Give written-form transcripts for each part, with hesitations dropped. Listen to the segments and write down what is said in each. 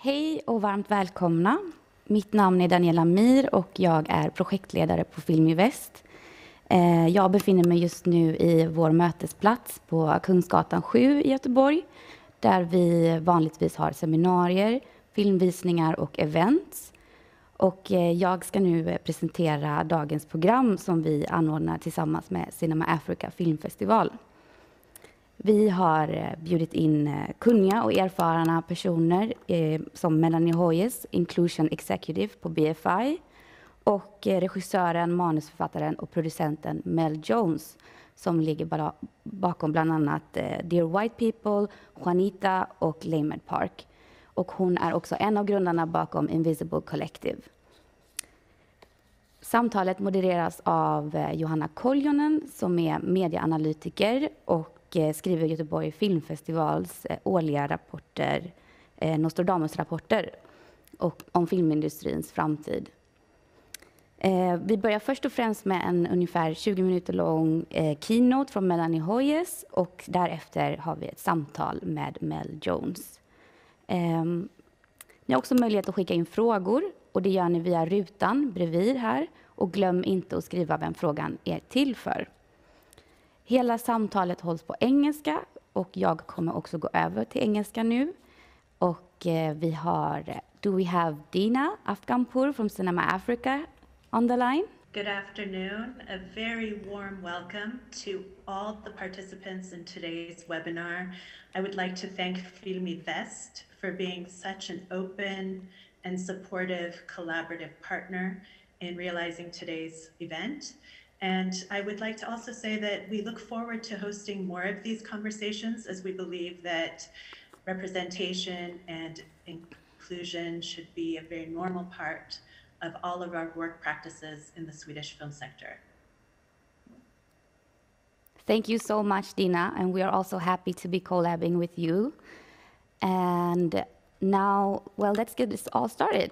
Hej och varmt välkomna. Mitt namn är Daniela Mir och jag är projektledare på Film i Väst. Jag befinner mig just nu i vår mötesplats på Kungsgatan 7 i Göteborg, där vi vanligtvis har seminarier, filmvisningar och events. Och jag ska nu presentera dagens program som vi anordnar tillsammans med CinemAfrica filmfestival. Vi har bjudit in kunniga och erfarna personer som Melanie Hoyes, Inclusion Executive på BFI, och regissören, manusförfattaren och producenten Mel Jones som ligger bakom bland annat Dear White People, Juanita och LEIMERT Park. Och hon är också en av grundarna bakom Invisible Collective. Samtalet modereras av Johanna Koljonen som är medieanalytiker och skriver Göteborg Filmfestivals årliga rapporter, Nostradamus-rapporter om filmindustrins framtid. Vi börjar först och främst med en ungefär 20 minuter lång keynote från Melanie Hoyes och därefter har vi ett samtal med Mel Jones. Ni har också möjlighet att skicka in frågor och det gör ni via rutan bredvid här, och glöm inte att skriva vem frågan är till för. Hela samtalet hålls på engelska och jag kommer också gå över till engelska nu. Och vi har, do we have Dina Afghanpour from CinemAfrica on the line? Good afternoon. A very warm welcome to all the participants in today's webinar. I would like to thank Film i Väst for being such an open and supportive collaborative partner in realizing today's event. And I would like to also say that we look forward to hosting more of these conversations as we believe that representation and inclusion should be a very normal part of all of our work practices in the Swedish film sector. Thank you so much, Dina, and we are also happy to be collabing with you. And now, well, let's get this all started.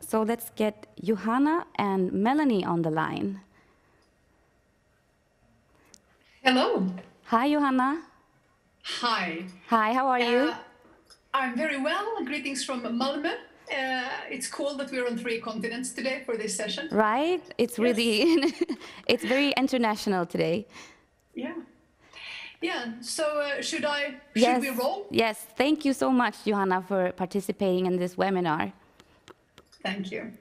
So let's get Johanna and Melanie on the line. Hello. Hi, Johanna. Hi. Hi, how are you? I'm very well. Greetings from Malmö. It's cool that we're on 3 continents today for this session. Right? It's really, it's very international today. Yeah. Yeah, so should we roll? Yes, thank you so much, Johanna, for participating in this webinar. Thank you.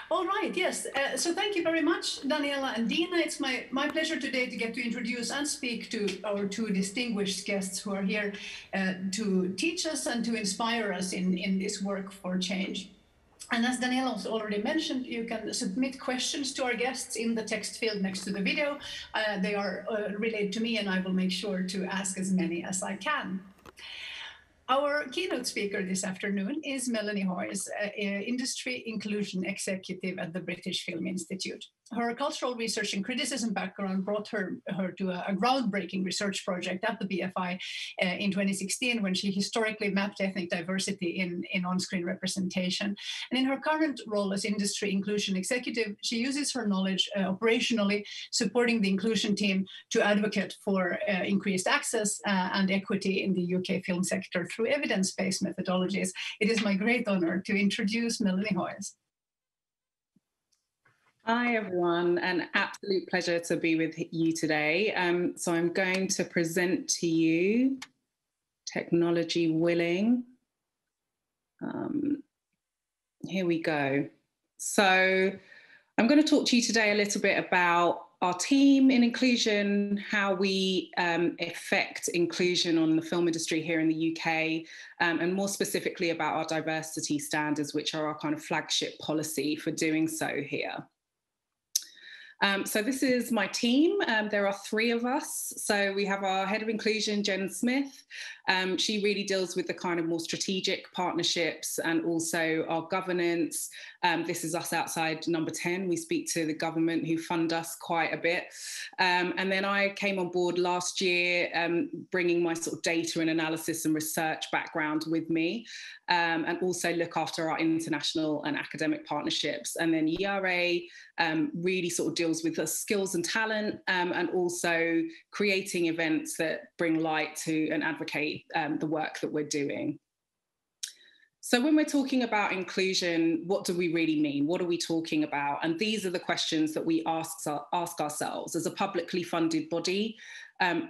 All right, yes. So thank you very much, Daniela and Dina. It's my pleasure today to get to introduce and speak to our 2 distinguished guests who are here to teach us and to inspire us in this work for change. And as Daniela also already mentioned, you can submit questions to our guests in the text field next to the video. They are relayed to me and I will make sure to ask as many as I can. Our keynote speaker this afternoon is Melanie Hoyes, Industry Inclusion Executive at the British Film Institute. Her cultural research and criticism background brought her to a groundbreaking research project at the BFI in 2016 when she historically mapped ethnic diversity in on-screen representation. And in her current role as Industry Inclusion Executive, she uses her knowledge operationally, supporting the inclusion team to advocate for increased access and equity in the UK film sector through evidence-based methodologies. It is my great honor to introduce Melanie Hoyes. Hi everyone, an absolute pleasure to be with you today. So I'm going to present to you, technology willing. Here we go. So I'm going to talk to you today a little bit about our team in inclusion, how we affect inclusion on the film industry here in the UK, and more specifically about our diversity standards, which are our kind of flagship policy for doing so here. So this is my team. There are 3 of us. So we have our head of inclusion, Jen Smith. She really deals with the kind of more strategic partnerships and also our governance. This is us outside number 10. We speak to the government who fund us quite a bit. And then I came on board last year, bringing my sort of data and analysis and research background with me, and also look after our international and academic partnerships. And then ERA really sort of deals with the skills and talent, and also creating events that bring light to and advocate the work that we're doing. So when we're talking about inclusion, what do we really mean? What are we talking about? And these are the questions that we ask ourselves as a publicly funded body.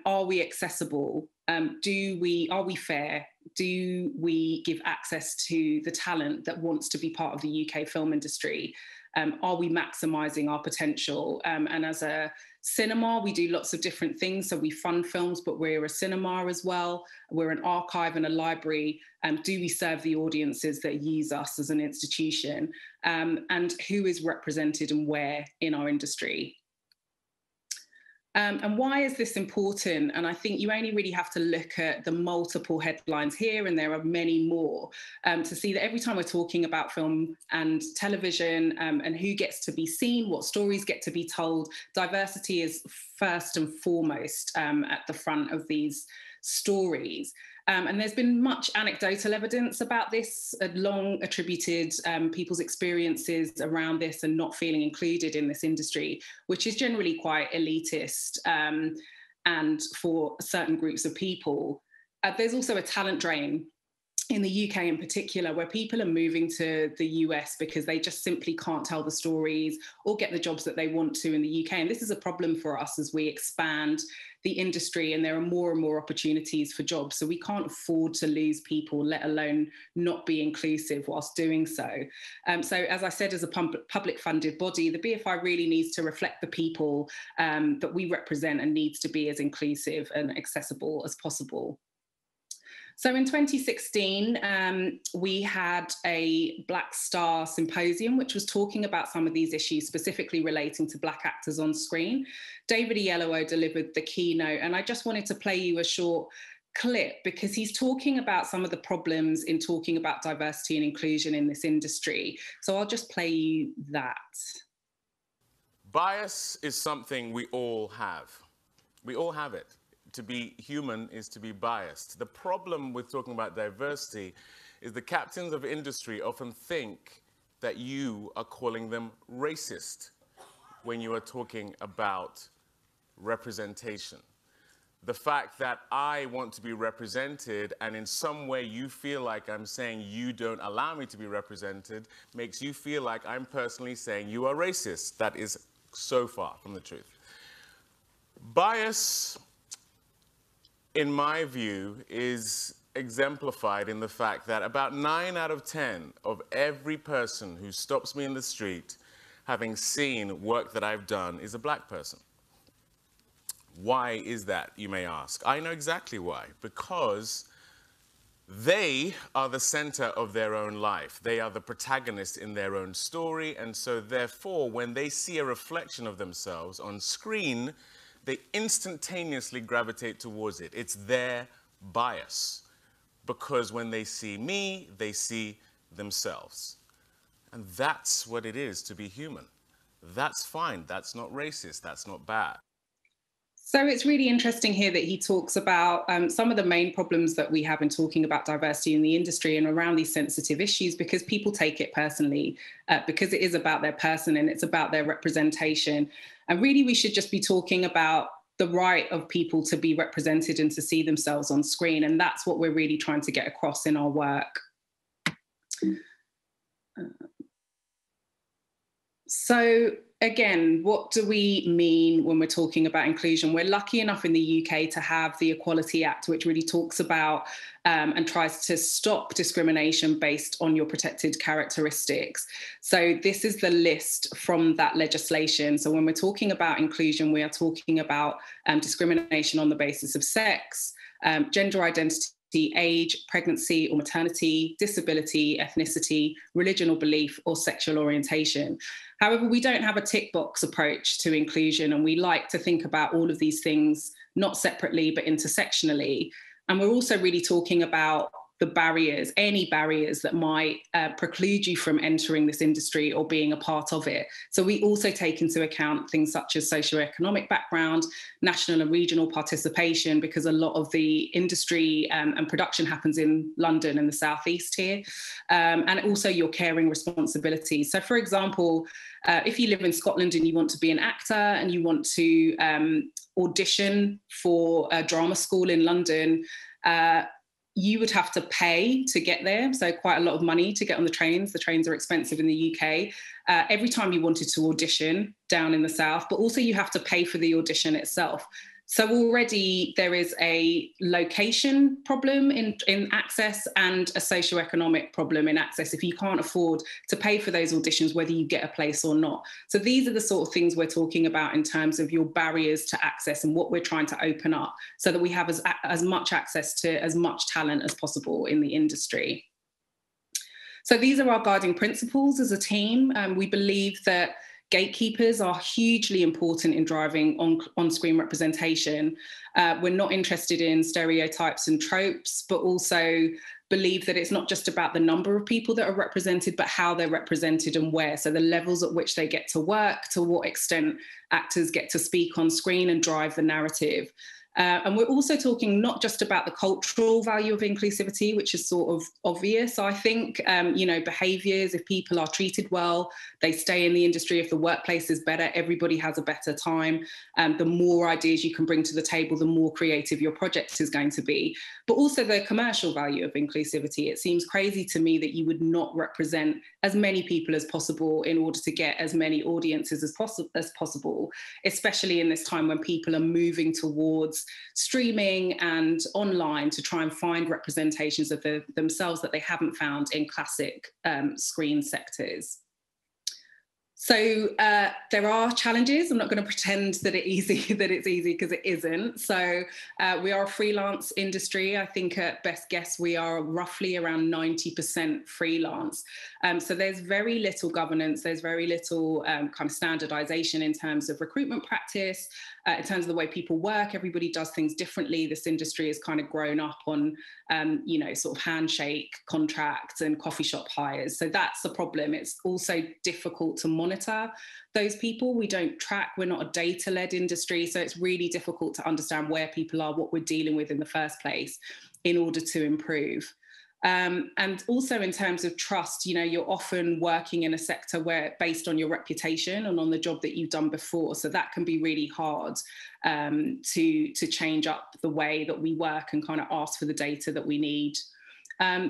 Are we accessible? Are we fair? Do we give access to the talent that wants to be part of the UK film industry? Are we maximising our potential? And as a cinema, we do lots of different things. So we fund films, but we're a cinema as well. We're an archive and a library. Do we serve the audiences that use us as an institution? And who is represented and where in our industry? And why is this important? And I think you only really have to look at the multiple headlines here, and there are many more, to see that every time we're talking about film and television and who gets to be seen, what stories get to be told, diversity is first and foremost at the front of these stories. And there's been much anecdotal evidence about this, long attributed people's experiences around this and not feeling included in this industry, which is generally quite elitist and for certain groups of people. There's also a talent drain in the UK in particular, where people are moving to the US because they just simply can't tell the stories or get the jobs that they want to in the UK. And this is a problem for us as we expand the industry and there are more and more opportunities for jobs. So we can't afford to lose people, let alone not be inclusive whilst doing so. So as I said, as a public funded body, the BFI really needs to reflect the people that we represent and needs to be as inclusive and accessible as possible. So in 2016, we had a Black Star Symposium, which was talking about some of these issues, specifically relating to Black actors on screen. David Oyelowo delivered the keynote, and I just wanted to play you a short clip because he's talking about some of the problems in talking about diversity and inclusion in this industry. So I'll just play you that. Bias is something we all have. We all have it. To be human is to be biased. The problem with talking about diversity is the captains of industry often think that you are calling them racist when you are talking about representation. The fact that I want to be represented and in some way you feel like I'm saying you don't allow me to be represented makes you feel like I'm personally saying you are racist. That is so far from the truth. Bias, in my view, is exemplified in the fact that about 9 out of 10 of every person who stops me in the street, having seen work that I've done, is a Black person. Why is that, you may ask? I know exactly why. Because they are the center of their own life. They are the protagonist in their own story, and so therefore, when they see a reflection of themselves on screen, they instantaneously gravitate towards it. It's their bias. Because when they see me, they see themselves. And that's what it is to be human. That's fine. That's not racist. That's not bad. So it's really interesting here that he talks about some of the main problems that we have in talking about diversity in the industry and around these sensitive issues, because people take it personally, because it is about their person and it's about their representation. And really, we should just be talking about the right of people to be represented and to see themselves on screen. And that's what we're really trying to get across in our work. So again, what do we mean when we're talking about inclusion? We're lucky enough in the UK to have the Equality Act, which really talks about and tries to stop discrimination based on your protected characteristics. So this is the list from that legislation. So when we're talking about inclusion, we are talking about discrimination on the basis of sex, gender identity, age, pregnancy or maternity, disability, ethnicity, religion or belief, or sexual orientation. However, we don't have a tick box approach to inclusion, and we like to think about all of these things not separately but intersectionally. And we're also really talking about the barriers, any barriers that might preclude you from entering this industry or being a part of it. So we also take into account things such as socioeconomic background, national and regional participation, because a lot of the industry and production happens in London and the Southeast here, and also your caring responsibilities. So for example, if you live in Scotland and you want to be an actor and you want to audition for a drama school in London, you would have to pay to get there, so quite a lot of money to get on the trains. The trains are expensive in the UK. Every time you wanted to audition down in the south, but also you have to pay for the audition itself. So already there is a location problem in access and a socioeconomic problem in access if you can't afford to pay for those auditions, whether you get a place or not. So these are the sort of things we're talking about in terms of your barriers to access and what we're trying to open up so that we have as much access to as much talent as possible in the industry. So these are our guiding principles as a team. We believe that gatekeepers are hugely important in driving on-screen representation. We're not interested in stereotypes and tropes, but also believe that it's not just about the number of people that are represented, but how they're represented and where. So the levels at which they get to work, to what extent actors get to speak on screen and drive the narrative. And we're also talking not just about the cultural value of inclusivity, which is sort of obvious, I think, behaviours, if people are treated well, they stay in the industry. If the workplace is better, everybody has a better time. The more ideas you can bring to the table, the more creative your project is going to be. But also the commercial value of inclusivity. It seems crazy to me that you would not represent as many people as possible in order to get as many audiences as possible, especially in this time when people are moving towards streaming and online to try and find representations of themselves that they haven't found in classic screen sectors. So there are challenges. I'm not going to pretend that it's easy because it isn't. So we are a freelance industry. I think at best guess we are roughly around 90% freelance. So there's very little governance. There's very little kind of standardization in terms of recruitment practice, in terms of the way people work. Everybody does things differently. This industry has kind of grown up on, sort of handshake contracts and coffee shop hires. So that's the problem. It's also difficult to monitor those people. We don't track, we're not a data-led industry. So it's really difficult to understand where people are, what we're dealing with in the first place in order to improve. And also in terms of trust, you're often working in a sector where based on your reputation and on the job that you've done before. So that can be really hard to change up the way that we work and kind of ask for the data that we need.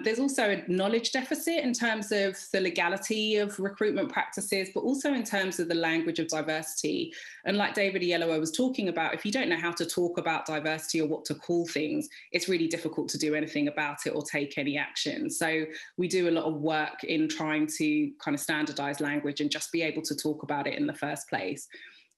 There's also a knowledge deficit in terms of the legality of recruitment practices, but also in terms of the language of diversity. And like David Oyelowo was talking about, if you don't know how to talk about diversity or what to call things, it's really difficult to do anything about it or take any action. So we do a lot of work in trying to kind of standardize language and just be able to talk about it in the first place.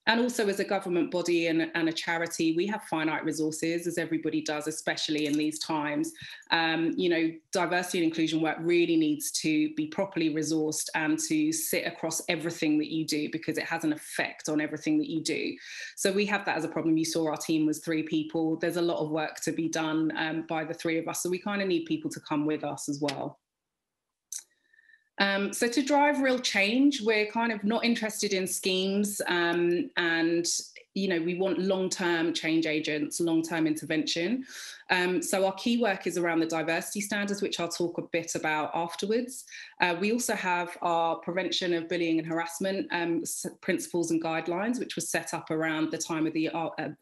And also as a government body and a charity, we have finite resources, as everybody does, especially in these times. Diversity and inclusion work really needs to be properly resourced and to sit across everything that you do, because it has an effect on everything that you do. So we have that as a problem. You saw our team was 3 people. There's a lot of work to be done by the 3 of us. So we kind of need people to come with us as well. So to drive real change, we're kind of not interested in schemes and, we want long-term change agents, long-term intervention. So our key work is around the diversity standards, which I'll talk a bit about afterwards. We also have our prevention of bullying and harassment principles and guidelines, which was set up around the time of the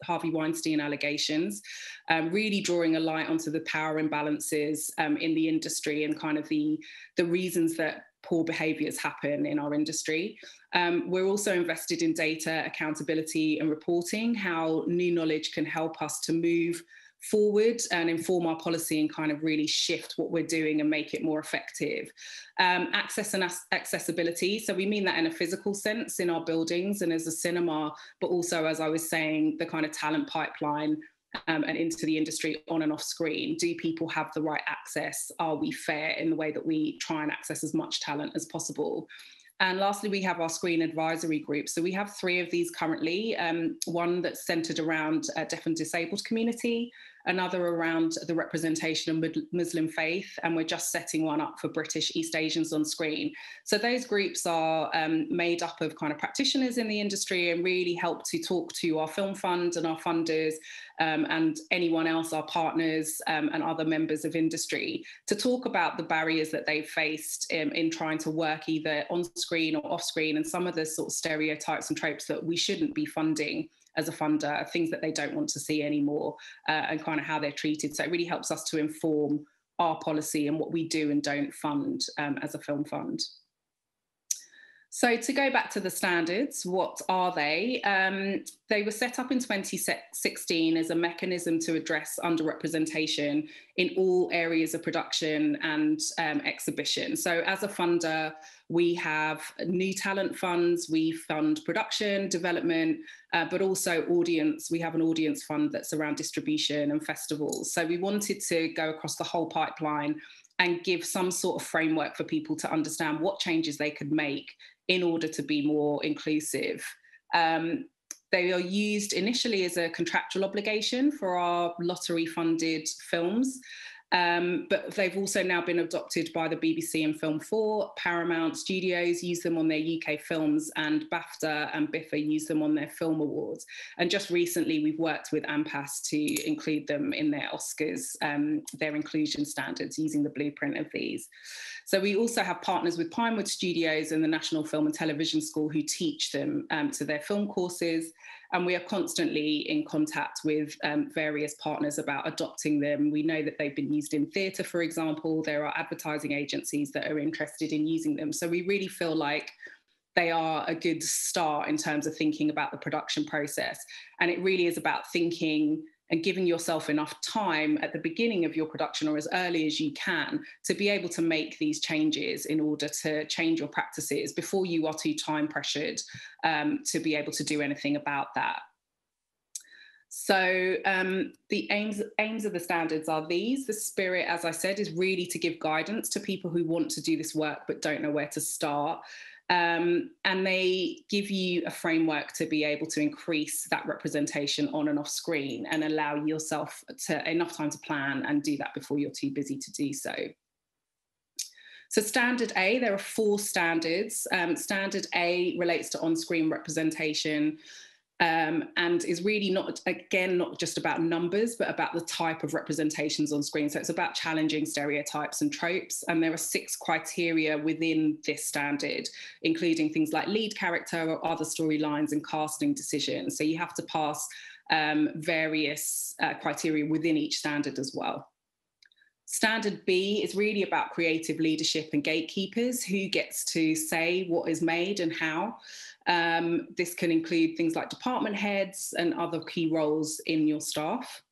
Harvey Weinstein allegations, really drawing a light onto the power imbalances in the industry and kind of the reasons that poor behaviours happen in our industry. We're also invested in data, accountability and reporting, how new knowledge can help us to move forward and inform our policy and kind of really shift what we're doing and make it more effective. Access and accessibility. So we mean that in a physical sense in our buildings and as a cinema, but also, as I was saying, the kind of talent pipeline and into the industry on and off screen. Do people have the right access? Are we fair in the way that we try and access as much talent as possible? And lastly, we have our screen advisory group. So we have 3 of these currently, one that's centred around deaf and disabled community, another around the representation of Muslim faith, and we're just setting one up for British East Asians on screen. So those groups are made up of kind of practitioners in the industry and really help to talk to our film fund and our funders and anyone else, our partners and other members of industry, to talk about the barriers that they've faced in trying to work either on screen or off screen, and some of the sort of stereotypes and tropes that we shouldn't be funding as a funder, things that they don't want to see anymore, and kind of how they're treated. So it really helps us to inform our policy and what we do and don't fund as a film fund. So to go back to the standards, what are they? They were set up in 2016 as a mechanism to address underrepresentation in all areas of production and exhibition. So as a funder, we have new talent funds, we fund production, development, but also audience. We have an audience fund that's around distribution and festivals. So we wanted to go across the whole pipeline and give some sort of framework for people to understand what changes they could make in order to be more inclusive. They are used initially as a contractual obligation for our lottery-funded films, but they've also now been adopted by the BBC and Film 4. Paramount Studios use them on their UK films, and BAFTA and BIFA use them on their film awards. And just recently, we've worked with AMPAS to include them in their Oscars, their inclusion standards, using the blueprint of these. So we also have partners with Pinewood Studios and the National Film and Television School who teach them to their film courses. And we are constantly in contact with various partners about adopting them. We know that they've been used in theatre, for example. There are advertising agencies that are interested in using them. So we really feel like they are a good start in terms of thinking about the production process. And it really is about thinking and giving yourself enough time at the beginning of your production, or as early as you can, to be able to make these changes in order to change your practices before you are too time pressured to be able to do anything about that. So the aims of the standards are these. The spirit, as I said, is really to give guidance to people who want to do this work but don't know where to start. And they give you a framework to be able to increase that representation on and off screen and allow yourself enough time to plan and do that before you're too busy to do so. So standard A, there are 4 standards. Standard A relates to on-screen representation, and is really not just about numbers, but about the type of representations on screen. So it's about challenging stereotypes and tropes. And there are 6 criteria within this standard, including things like lead character or other storylines and casting decisions. So you have to pass various criteria within each standard as well. Standard B is really about creative leadership and gatekeepers. Who gets to say what is made and how? This can include things like department heads and other key roles in your staff.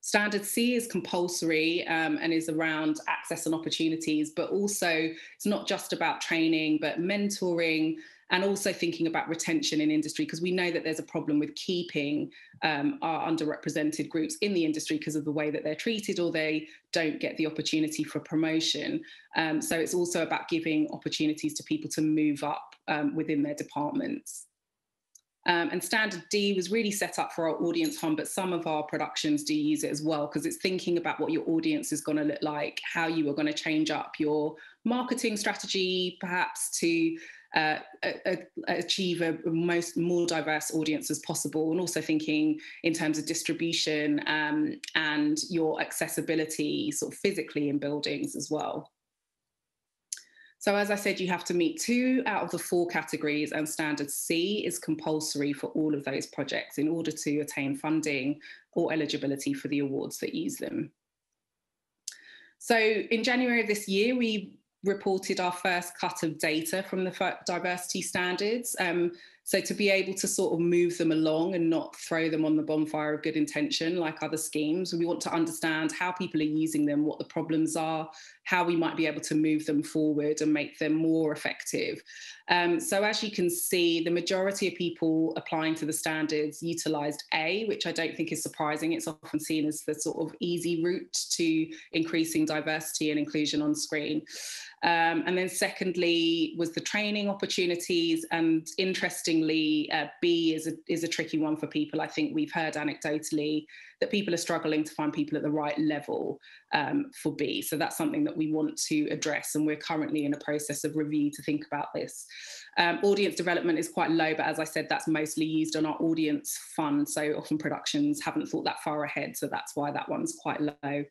Standard C is compulsory and is around access and opportunities, but also it's not just about training, but mentoring, and also thinking about retention in industry, because we know that there's a problem with keeping our underrepresented groups in the industry because of the way that they're treated, or they don't get the opportunity for promotion. So it's also about giving opportunities to people to move up within their departments. And standard D was really set up for our audience fund, but some of our productions do use it as well, because it's thinking about what your audience is going to look like, how you are going to change up your marketing strategy, perhaps to achieve a more diverse audience as possible, and also thinking in terms of distribution and your accessibility sort of physically in buildings as well. So as I said, you have to meet 2 out of the 4 categories, and standard C is compulsory for all of those projects in order to attain funding or eligibility for the awards that use them. So in January of this year, we reported our first cut of data from the diversity standards. So to be able to sort of move them along and not throw them on the bonfire of good intention like other schemes, we want to understand how people are using them, what the problems are, how we might be able to move them forward and make them more effective. So as you can see, the majority of people applying to the standards utilised A, which I don't think is surprising. It's often seen as the sort of easy route to increasing diversity and inclusion on screen. And then secondly was the training opportunities, and interestingly, B is a tricky one for people. I think we've heard anecdotally that people are struggling to find people at the right level for B. So that's something that we want to address, and we're currently in a process of review to think about this. Audience development is quite low, but as I said, that's mostly used on our audience fund. So often productions haven't thought that far ahead, so that's why that one's quite low.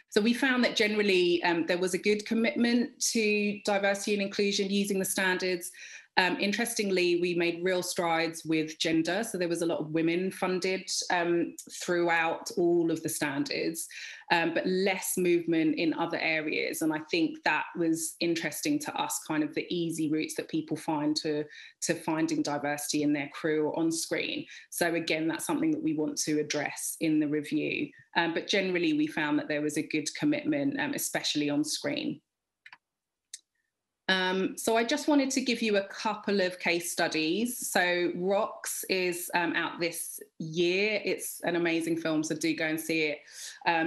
So we found that generally there was a good commitment to diversity and inclusion using the standards. Interestingly, we made real strides with gender. So there was a lot of women funded throughout all of the standards, but less movement in other areas. And I think that was interesting to us, kind of the easy routes that people find to finding diversity in their crew or on screen. So again, that's something that we want to address in the review. But generally, we found that there was a good commitment, especially on screen. So I just wanted to give you a couple of case studies. So Rocks is out this year. It's an amazing film, so do go and see it.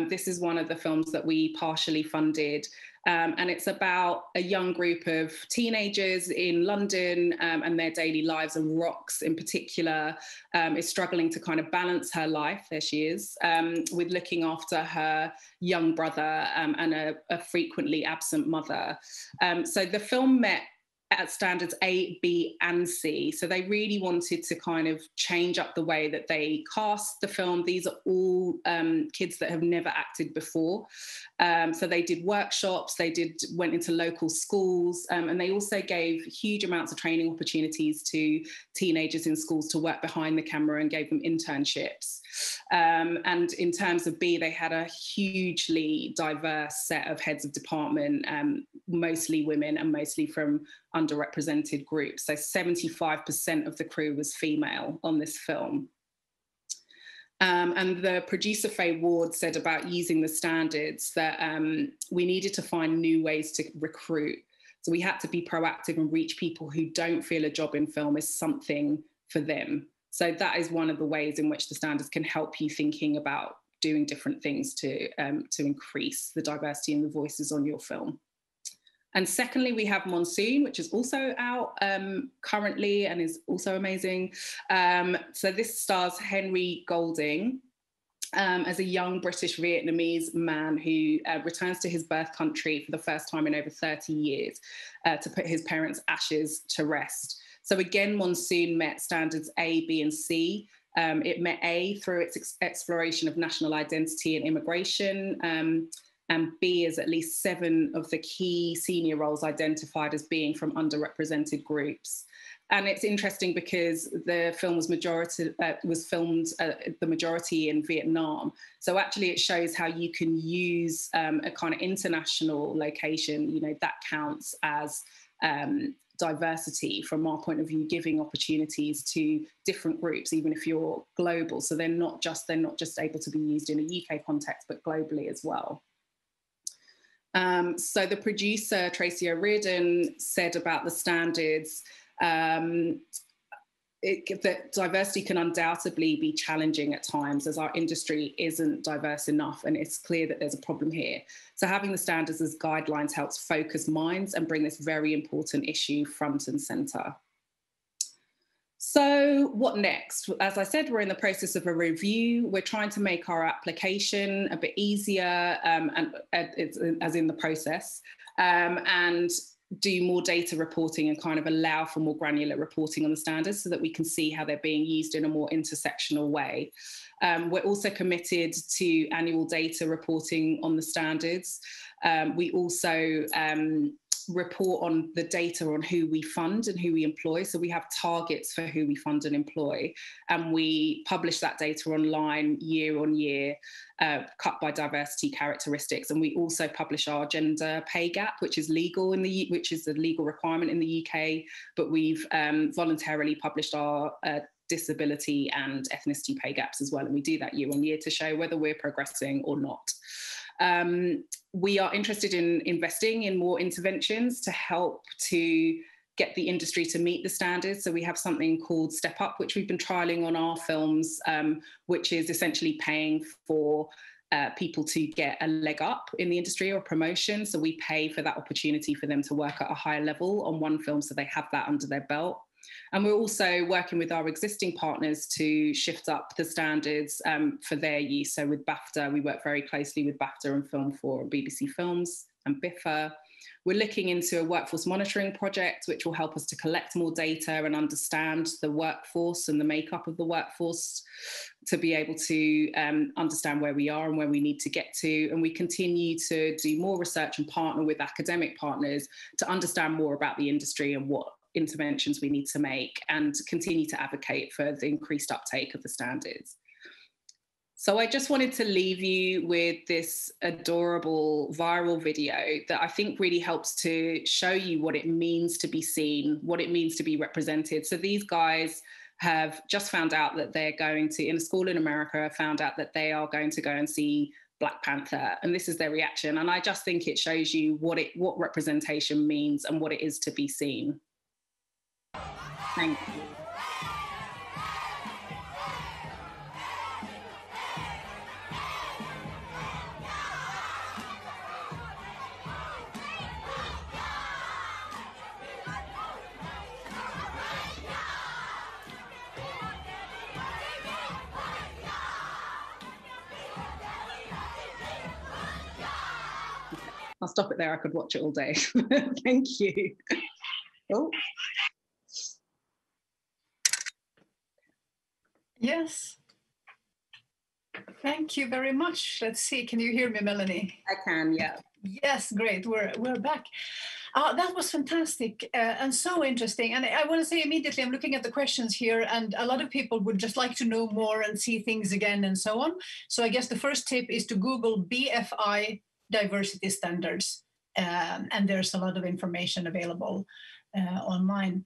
This is one of the films that we partially funded. And it's about a young group of teenagers in London and their daily lives, and Rocks in particular is struggling to kind of balance her life, there she is, with looking after her young brother and a frequently absent mother. So the film met at standards A, B, and C. So they really wanted to kind of change up the way that they cast the film. These are all kids that have never acted before. So they did workshops, went into local schools, and they also gave huge amounts of training opportunities to teenagers in schools to work behind the camera and gave them internships. And in terms of B, they had a hugely diverse set of heads of department, mostly women and mostly from underrepresented groups. So 75% of the crew was female on this film. And the producer, Faye Ward, said about using the standards that we needed to find new ways to recruit. So we had to be proactive and reach people who don't feel a job in film is something for them. So that is one of the ways in which the standards can help you thinking about doing different things to increase the diversity and the voices on your film. And secondly, we have Monsoon, which is also out currently and is also amazing. So this stars Henry Golding as a young British Vietnamese man who returns to his birth country for the first time in over 30 years to put his parents' ashes to rest. So again, Monsoon met standards A, B, and C. It met A through its exploration of national identity and immigration, and B is at least 7 of the key senior roles identified as being from underrepresented groups. And it's interesting because the film was filmed the majority in Vietnam. So actually it shows how you can use a kind of international location, you know, that counts as diversity from our point of view, giving opportunities to different groups, even if you're global. So they're not just able to be used in a UK context, but globally as well. So the producer, Tracy O'Riordan, said about the standards that diversity can undoubtedly be challenging at times as our industry isn't diverse enough, and it's clear that there's a problem here. So having the standards as guidelines helps focus minds and bring this very important issue front and centre. So what next? As I said, we're in the process of a review. We're trying to make our application a bit easier, and as in the process, and do more data reporting and kind of allow for more granular reporting on the standards so that we can see how they're being used in a more intersectional way. We're also committed to annual data reporting on the standards. We also report on the data on who we fund and who we employ. So we have targets for who we fund and employ, and we publish that data online year on year, cut by diversity characteristics. And we also publish our gender pay gap, which is legal which is a legal requirement in the UK, but we've voluntarily published our disability and ethnicity pay gaps as well. And we do that year on year to show whether we're progressing or not. We are interested in investing in more interventions to help to get the industry to meet the standards. So we have something called Step Up, which we've been trialling on our films, which is essentially paying for people to get a leg up in the industry or promotion. So we pay for that opportunity for them to work at a higher level on one film so they have that under their belt. And we're also working with our existing partners to shift up the standards for their use. So with BAFTA, we work very closely with BAFTA and Film 4 and BBC Films and BIFA. We're looking into a workforce monitoring project, which will help us to collect more data and understand the workforce and the makeup of the workforce to be able to understand where we are and where we need to get to. And we continue to do more research and partner with academic partners to understand more about the industry and what interventions we need to make and continue to advocate for the increased uptake of the standards. So I just wanted to leave you with this adorable viral video that I think really helps to show you what it means to be seen, what it means to be represented. So these guys have just found out that they're going to, in a school in America, found out that they are going to go and see Black Panther, and this is their reaction. And I just think it shows you what representation means and what it is to be seen. Thank you. I'll stop it there. I could watch it all day. Thank you. Oh. Yes. Thank you very much. Let's see. Can you hear me, Melanie? I can, yeah. Yes, great. We're back. That was fantastic and so interesting. And I want to say immediately, I'm looking at the questions here, and a lot of people would just like to know more and see things again and so on. So I guess the first tip is to Google BFI diversity standards, and there's a lot of information available online.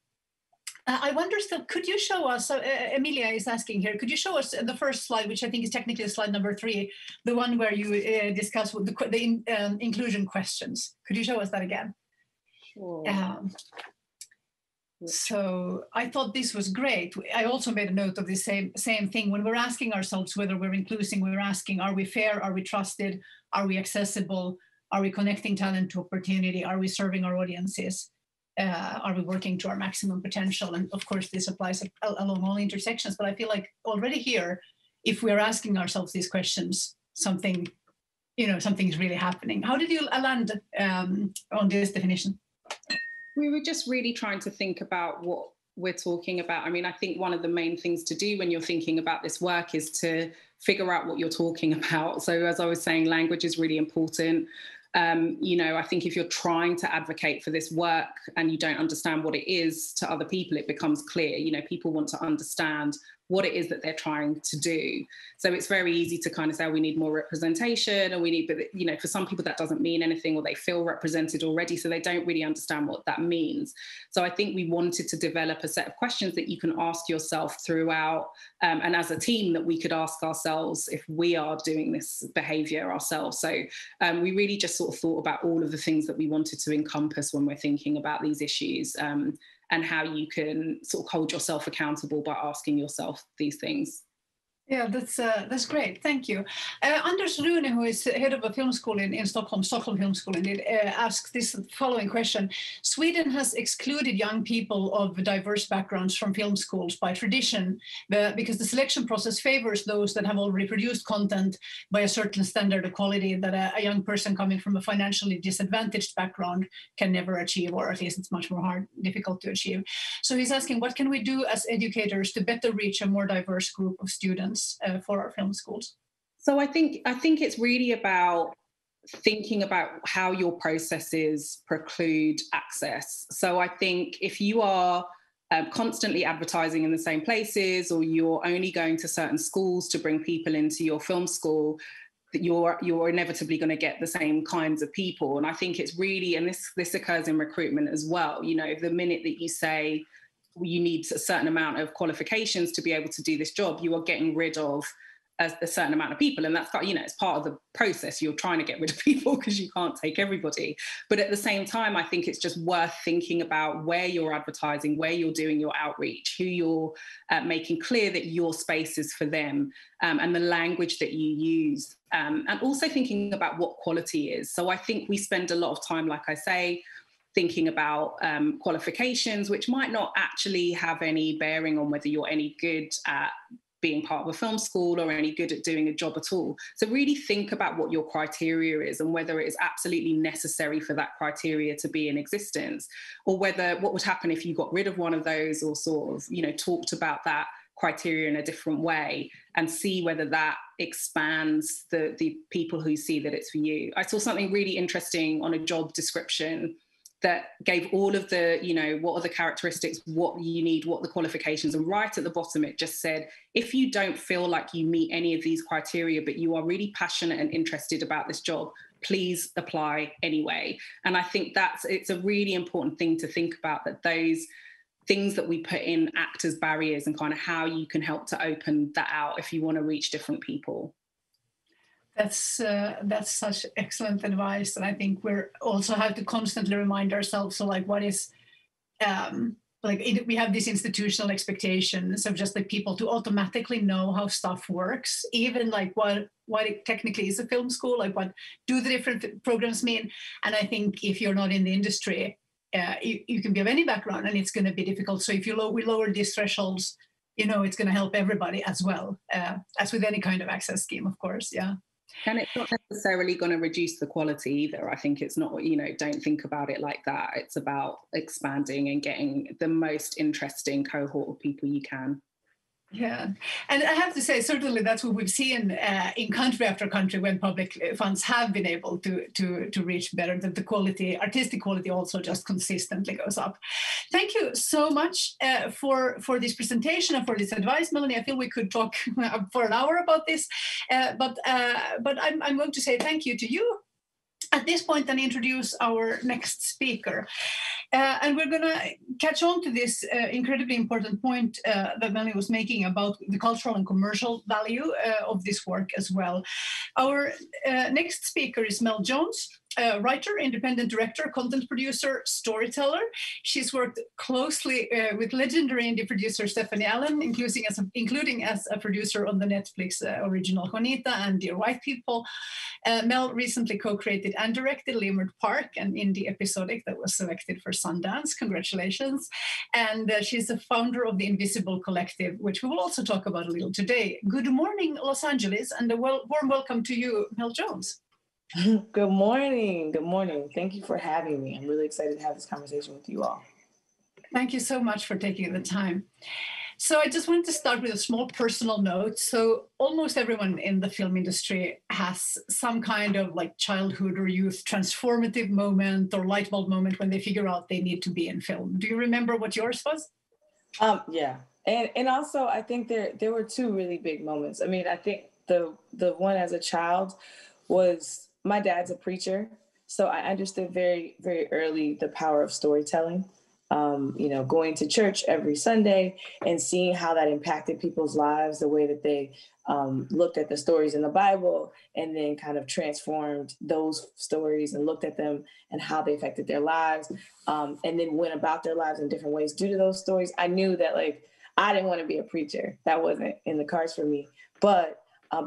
I wonder still, could you show us, Emilia is asking here, could you show us the first slide, which I think is technically slide number 3, the one where you discuss the inclusion questions. Could you show us that again? Sure. So I thought this was great. I also made a note of the same thing. When we're asking ourselves whether we're inclusive, we're asking, are we fair? Are we trusted? Are we accessible? Are we connecting talent to opportunity? Are we serving our audiences? Are we working to our maximum potential? And of course, this applies along all intersections. But I feel like already here, if we're asking ourselves these questions, something is really happening. How did you land on this definition? We were just really trying to think about what we're talking about. I mean, I think one of the main things to do when you're thinking about this work is to figure out what you're talking about. So as I was saying, language is really important. I think if you're trying to advocate for this work and you don't understand what it is to other people, it becomes clear. People want to understand what it is that they're trying to do. So it's very easy to kind of say, we need more representation, and we need, but for some people that doesn't mean anything, or they feel represented already, so they don't really understand what that means. So I think we wanted to develop a set of questions that you can ask yourself throughout, and as a team that we could ask ourselves if we are doing this behavior ourselves. So we really just sort of thought about all of the things that we wanted to encompass when we're thinking about these issues, and how you can sort of hold yourself accountable by asking yourself these things. Yeah, that's great. Thank you. Anders Rune, who is head of a film school in Stockholm Film School, indeed, asks this following question. Sweden has excluded young people of diverse backgrounds from film schools by tradition, because the selection process favors those that have already produced content by a certain standard of quality that a young person coming from a financially disadvantaged background can never achieve, or at least it's much more difficult to achieve. So he's asking, what can we do as educators to better reach a more diverse group of students for our film schools? So I think it's really about thinking about how your processes preclude access. So I think if you are constantly advertising in the same places, or you're only going to certain schools to bring people into your film school, that you're inevitably going to get the same kinds of people. And I think it's really, and this occurs in recruitment as well, the minute that you say you need a certain amount of qualifications to be able to do this job, you are getting rid of a certain amount of people. And that's, it's part of the process. You're trying to get rid of people because you can't take everybody. But at the same time, I think it's just worth thinking about where you're advertising, where you're doing your outreach, who you're making clear that your space is for them, and the language that you use, and also thinking about what quality is. So I think we spend a lot of time, like I say, thinking about qualifications, which might not actually have any bearing on whether you're any good at being part of a film school or any good at doing a job at all. So really think about what your criteria is and whether it is absolutely necessary for that criteria to be in existence, or what would happen if you got rid of one of those, or sort of, talked about that criteria in a different way, and see whether that expands the people who see that it's for you. I saw something really interesting on a job description that gave all of the, you know, what are the characteristics, what you need, what the qualifications, and right at the bottom it just said, if you don't feel like you meet any of these criteria, but you are really passionate and interested about this job, please apply anyway. And I think it's a really important thing to think about, that those things that we put in act as barriers, and kind of how you can help to open that out if you want to reach different people. That's such excellent advice, and I think we're also have to constantly remind ourselves. So, like, what is we have these institutional expectations of just like people to automatically know how stuff works, even like what it technically is a film school, like what do the different programs mean. And I think if you're not in the industry, you can be of any background, and it's going to be difficult. So if we lower these thresholds, you know, it's going to help everybody as well, as with any kind of access scheme, of course. Yeah. And it's not necessarily going to reduce the quality either. I think it's not, you know, don't think about it like that. It's about expanding and getting the most interesting cohort of people you can. Yeah, and I have to say, certainly that's what we've seen in country after country when public funds have been able to reach better, that the quality, artistic quality also just consistently goes up. Thank you so much for this presentation and for this advice, Melanie. I feel we could talk for an hour about this, but I'm going to say thank you to you at this point and introduce our next speaker. And we're going to catch on to this incredibly important point that Melanie was making about the cultural and commercial value of this work as well. Our next speaker is Mel Jones, writer, independent director, content producer, storyteller. She's worked closely with legendary indie producer Stephanie Allen, including as a producer on the Netflix original Juanita and Dear White People. Mel recently co-created and directed LEIMERT PARK, an indie episodic that was selected for Sundance. Congratulations. And she's the founder of the Invisible Collective, which we will also talk about a little today. Good morning, Los Angeles, and a warm welcome to you, Mel Jones. Good morning. Good morning. Thank you for having me. I'm really excited to have this conversation with you all. Thank you so much for taking the time. So I just wanted to start with a small personal note. So almost everyone in the film industry has some kind of like childhood or youth transformative moment or light bulb moment when they figure out they need to be in film. Do you remember what yours was? Yeah. And also I think there were two really big moments. I mean, I think the one as a child was, my dad's a preacher, so I understood very, very early the power of storytelling. You know, going to church every Sunday and seeing how that impacted people's lives, the way that they looked at the stories in the Bible and then kind of transformed those stories and looked at them and how they affected their lives, and then went about their lives in different ways due to those stories. I knew that, like, I didn't want to be a preacher. That wasn't in the cards for me. But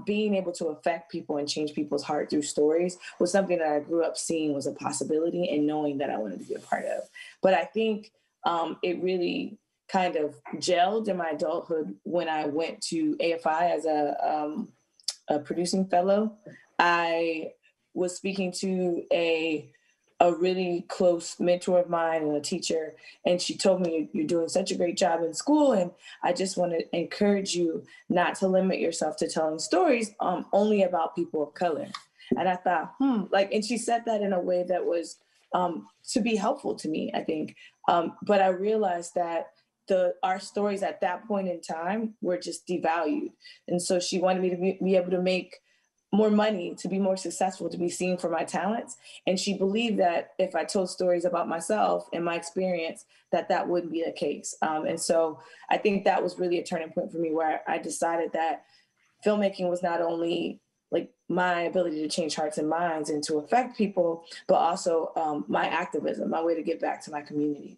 being able to affect people and change people's heart through stories was something that I grew up seeing was a possibility and knowing that I wanted to be a part of. But I think it really kind of gelled in my adulthood when I went to AFI as a producing fellow. I was speaking to a really close mentor of mine and a teacher, and she told me, you're doing such a great job in school, and I just want to encourage you not to limit yourself to telling stories only about people of color. And I thought, and she said that in a way that was to be helpful to me, I think. But I realized that our stories at that point in time were just devalued. And so she wanted me to be able to make more money, to be more successful, to be seen for my talents. And she believed that if I told stories about myself and my experience, that wouldn't be the case. And so I think that was really a turning point for me, where I decided that filmmaking was not only like my ability to change hearts and minds and to affect people, but also my activism, my way to give back to my community.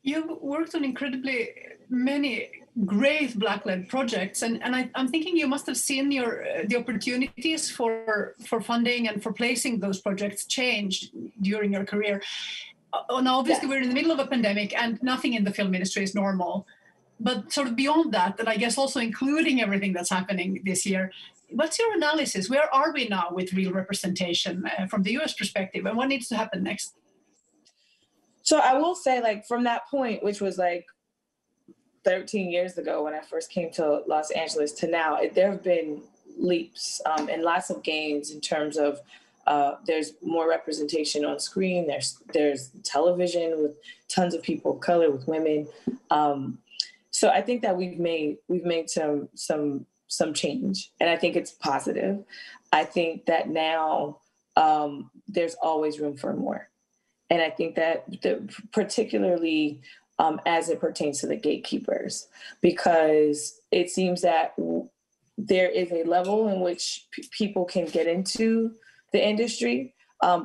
You've worked on incredibly many great Black-led projects, and I'm thinking you must have seen the opportunities for funding and for placing those projects change during your career. Now, obviously, We're in the middle of a pandemic, and nothing in the film industry is normal. But sort of beyond that, and I guess also including everything that's happening this year, what's your analysis? Where are we now with real representation from the US perspective, and what needs to happen next? So I will say, like, from that point, which was like 13 years ago when I first came to Los Angeles to now, there have been leaps and lots of gains in terms of there's more representation on screen. There's television with tons of people of color, with women. So I think that we've made some change, and I think it's positive. I think that now there's always room for more, and I think that particularly as it pertains to the gatekeepers, because it seems that there is a level in which people can get into the industry,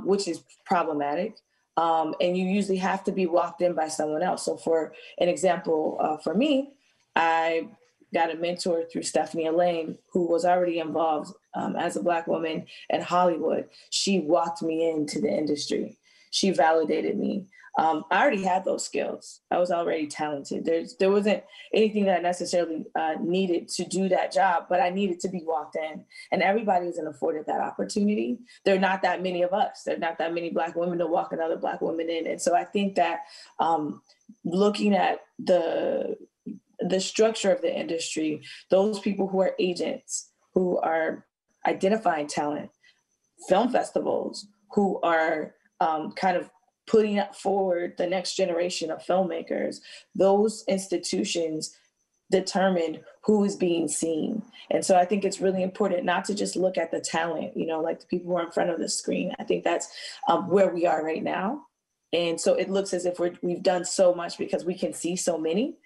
which is problematic. And you usually have to be walked in by someone else. So for an example, for me, I got a mentor through Stephanie Elaine, who was already involved as a Black woman in Hollywood. She walked me into the industry. She validated me. I already had those skills. I was already talented. There wasn't anything that I necessarily needed to do that job, but I needed to be walked in. And everybody isn't afforded that opportunity. There are not that many of us. There are not that many Black women to walk another Black woman in. And so I think that looking at the structure of the industry, those people who are agents, who are identifying talent, film festivals, who are kind of putting forward the next generation of filmmakers, those institutions determine who is being seen. And so I think it's really important not to just look at the talent, like the people who are in front of the screen. I think that's where we are right now. And so it looks as if we've done so much because we can see so many,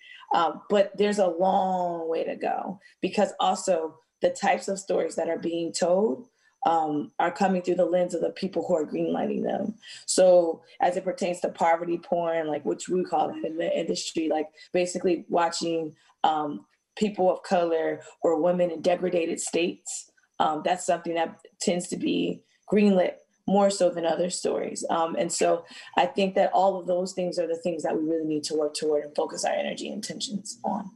but there's a long way to go, because also the types of stories that are being told are coming through the lens of the people who are greenlighting them. So as it pertains to poverty porn, like which we call it in the industry, like basically watching people of color or women in degraded states, that's something that tends to be greenlit more so than other stories. And so I think that all of those things are the things that we really need to work toward and focus our energy and intentions on.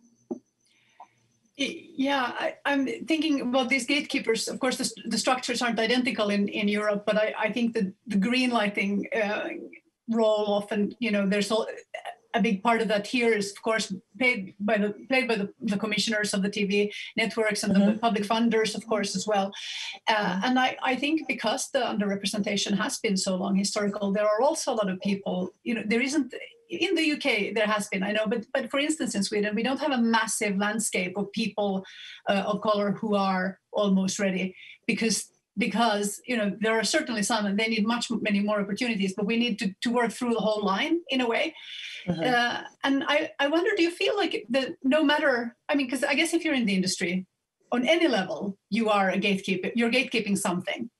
Yeah, I'm thinking about these gatekeepers. Of course, the structures aren't identical in Europe, but I think the greenlighting role often, there's a big part of that here is, of course, played by the commissioners of the TV networks and the public funders, of course, as well. And I think because the underrepresentation has been so long historical, there are also a lot of people, there isn't. In the UK, there has been, I know, but for instance, in Sweden, we don't have a massive landscape of people of color who are almost ready, because there are certainly some, and they need many more opportunities, but we need to work through the whole line in a way. And I wonder, do you feel like no matter, because I guess if you're in the industry, on any level, you are a gatekeeper, you're gatekeeping something.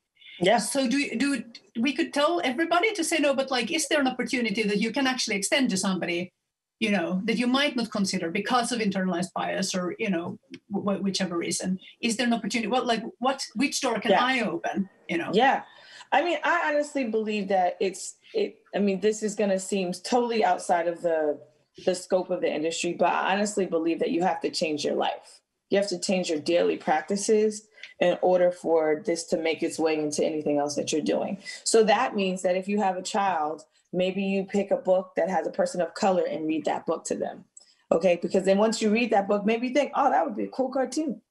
Yeah. So do we could tell everybody to say no, but is there an opportunity that you can actually extend to somebody, that you might not consider because of internalized bias or, whichever reason? Is there an opportunity? Which door can I open? Yeah. I honestly believe that this is going to seem totally outside of the scope of the industry, but I honestly believe that you have to change your life. You have to change your daily practices in order for this to make its way into anything else that you're doing. So that means that if you have a child, maybe you pick a book that has a person of color and read that book to them. Okay, because then once you read that book, maybe you think, oh, that would be a cool cartoon.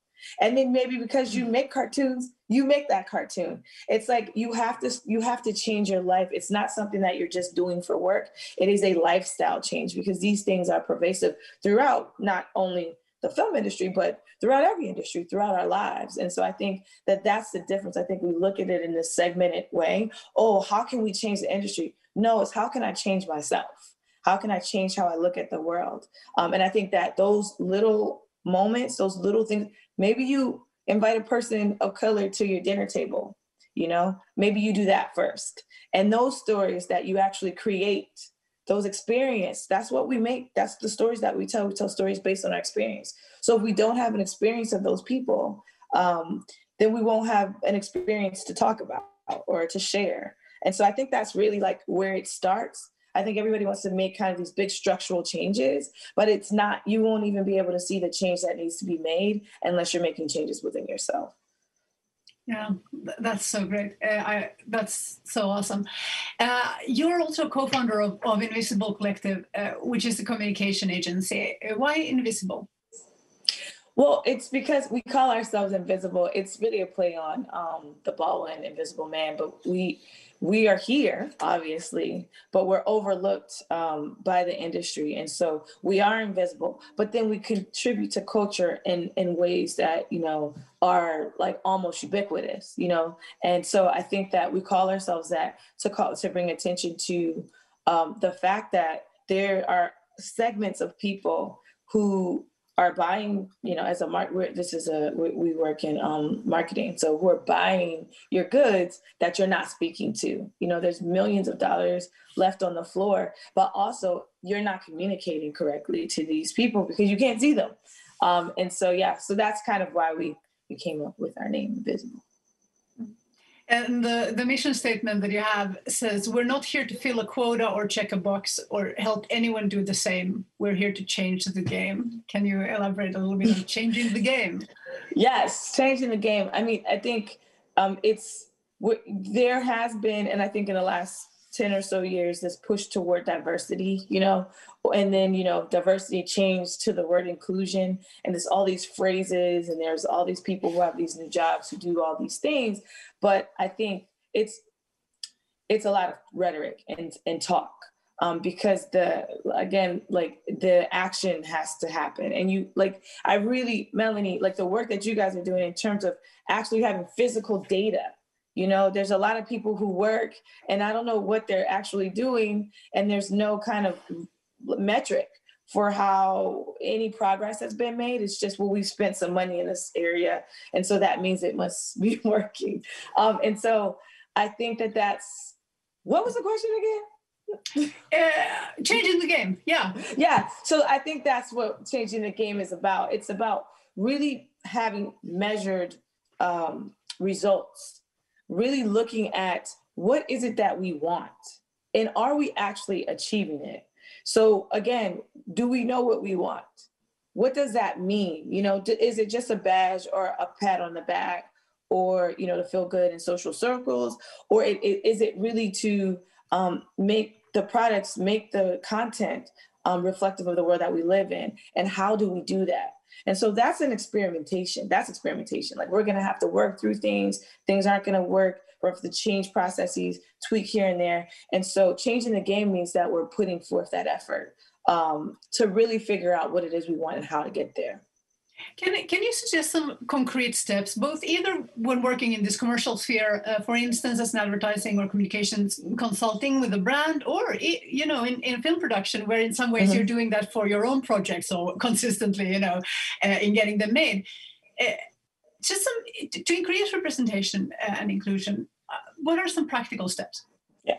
And then maybe because you make cartoons, you make that cartoon. It's like you have to change your life. It's not something that you're just doing for work. It is a lifestyle change, because these things are pervasive throughout not only the film industry, but throughout every industry, throughout our lives. And so I think that that's the difference. I think we look at it in this segmented way. Oh, how can we change the industry? No, it's how can I change myself? How can I change how I look at the world? And I think that those little moments, those little things, maybe you invite a person of color to your dinner table, maybe you do that first. And those stories that you actually create, those experiences, that's what we make. That's the stories that we tell. We tell stories based on our experience. So if we don't have an experience of those people, then we won't have an experience to talk about or to share. And so I think that's really where it starts. I think everybody wants to make kind of these big structural changes, but it's not, you won't even be able to see the change that needs to be made unless you're making changes within yourself. Yeah, that's so great. That's so awesome. You're also co-founder of Invisible Collective, which is a communication agency. Why Invisible? Well, it's because we call ourselves invisible. It's really a play on the Baldwin Invisible Man, but we are here, obviously, but we're overlooked by the industry. And so we are invisible, but then we contribute to culture in ways that, you know, are like almost ubiquitous, you know? And so I think that we call ourselves that to bring attention to the fact that there are segments of people who are buying, you know, as a we work in marketing. So we're buying your goods that you're not speaking to. You know, there's millions of dollars left on the floor, but also you're not communicating correctly to these people because you can't see them. And so, yeah, so that's kind of why we came up with our name, Invisible. And the mission statement that you have says, we're not here to fill a quota or check a box or help anyone do the same. We're here to change the game. Can you elaborate a little bit on changing the game? Yes, changing the game. I mean, I think there has been, and I think in the last 10 or so years, this push toward diversity, you know, and then, you know, diversity changed to the word inclusion, and there's all these phrases, and there's all these people who have these new jobs who do all these things. But I think it's a lot of rhetoric and talk, because the action has to happen. And Melanie, like the work that you guys are doing in terms of actually having physical data. You know, there's a lot of people who work and I don't know what they're actually doing, and there's no kind of metric for how any progress has been made. It's just, well, we've spent some money in this area, and so that means it must be working. And so I think that's, what was the question again? Changing the game, yeah. Yeah, so I think that's what changing the game is about. It's about really having measured results. Really looking at what is it that we want, and are we actually achieving it? So again, do we know what we want? What does that mean? You know, is it just a badge or a pat on the back, or, you know, to feel good in social circles? Or is it really to make the products, make the content reflective of the world that we live in? And how do we do that? And so that's experimentation. Like, we're going to have to work through things. Things aren't going to work. We're going to have to change processes, tweak here and there. And so changing the game means that we're putting forth that effort to really figure out what it is we want and how to get there. Can you suggest some concrete steps, both either when working in this commercial sphere, for instance, as an advertising or communications consulting with a brand, or, you know, in film production, where in some ways you're doing that for your own projects or consistently, you know, in getting them made? Just to increase representation and inclusion, what are some practical steps? Yeah.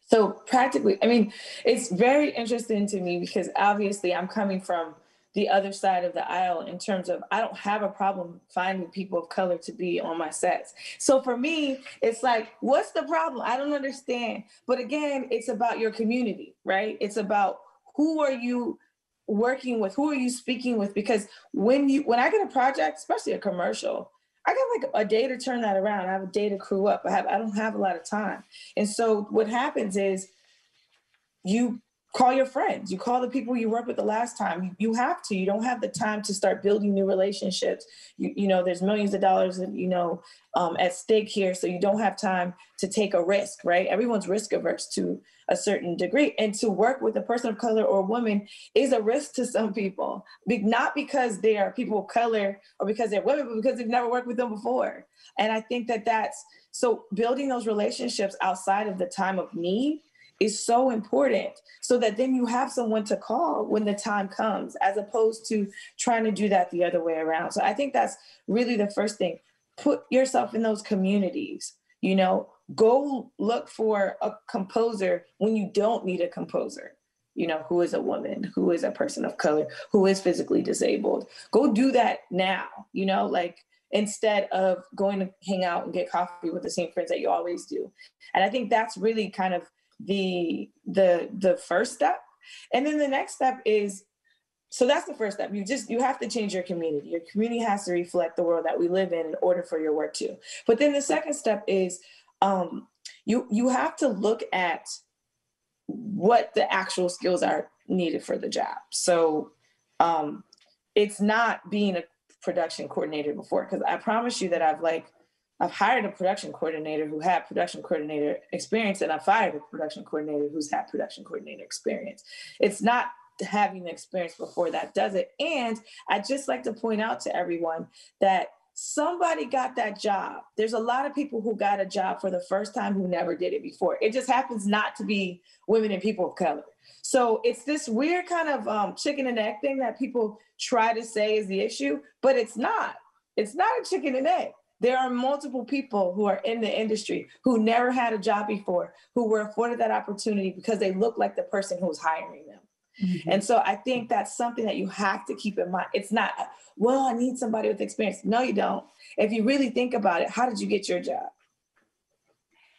So practically, I mean, it's very interesting to me because obviously I'm coming from the other side of the aisle in terms of, I don't have a problem finding people of color to be on my sets. So for me, it's like, what's the problem? I don't understand. But again, it's about your community, right? It's about who are you working with? Who are you speaking with? Because when I get a project, especially a commercial, I got like a day to turn that around. I have a day to crew up. I don't have a lot of time. And so what happens is you call your friends, you call the people you worked with the last time. You have to. You don't have the time to start building new relationships. You know, there's millions of dollars, you know, at stake here. So you don't have time to take a risk, right? Everyone's risk averse to a certain degree. And to work with a person of color or a woman is a risk to some people, not because they are people of color or because they're women, but because they've never worked with them before. And I think so building those relationships outside of the time of need is so important, so that then you have someone to call when the time comes, as opposed to trying to do that the other way around. So I think that's really the first thing. Put yourself in those communities, you know, go look for a composer when you don't need a composer, you know, who is a woman, who is a person of color, who is physically disabled. Go do that now, you know, like, instead of going to hang out and get coffee with the same friends that you always do. And I think that's really kind of the first step. And then the next step is, so that's the first step. You have to change your community. Your community has to reflect the world that we live in order for your work to. But then the second step is you have to look at what the actual skills are needed for the job. So it's not being a production coordinator before, because I promise you that I've hired a production coordinator who had production coordinator experience, and I fired a production coordinator who's had production coordinator experience. It's not having the experience before that does it. And I just like to point out to everyone that somebody got that job. There's a lot of people who got a job for the first time who never did it before. It just happens not to be women and people of color. So it's this weird kind of chicken and egg thing that people try to say is the issue, but it's not. It's not a chicken and egg. There are multiple people who are in the industry who never had a job before, who were afforded that opportunity because they look like the person who's hiring them. Mm-hmm. And so I think that's something that you have to keep in mind. It's not, well, I need somebody with experience. No, you don't. If you really think about it, how did you get your job?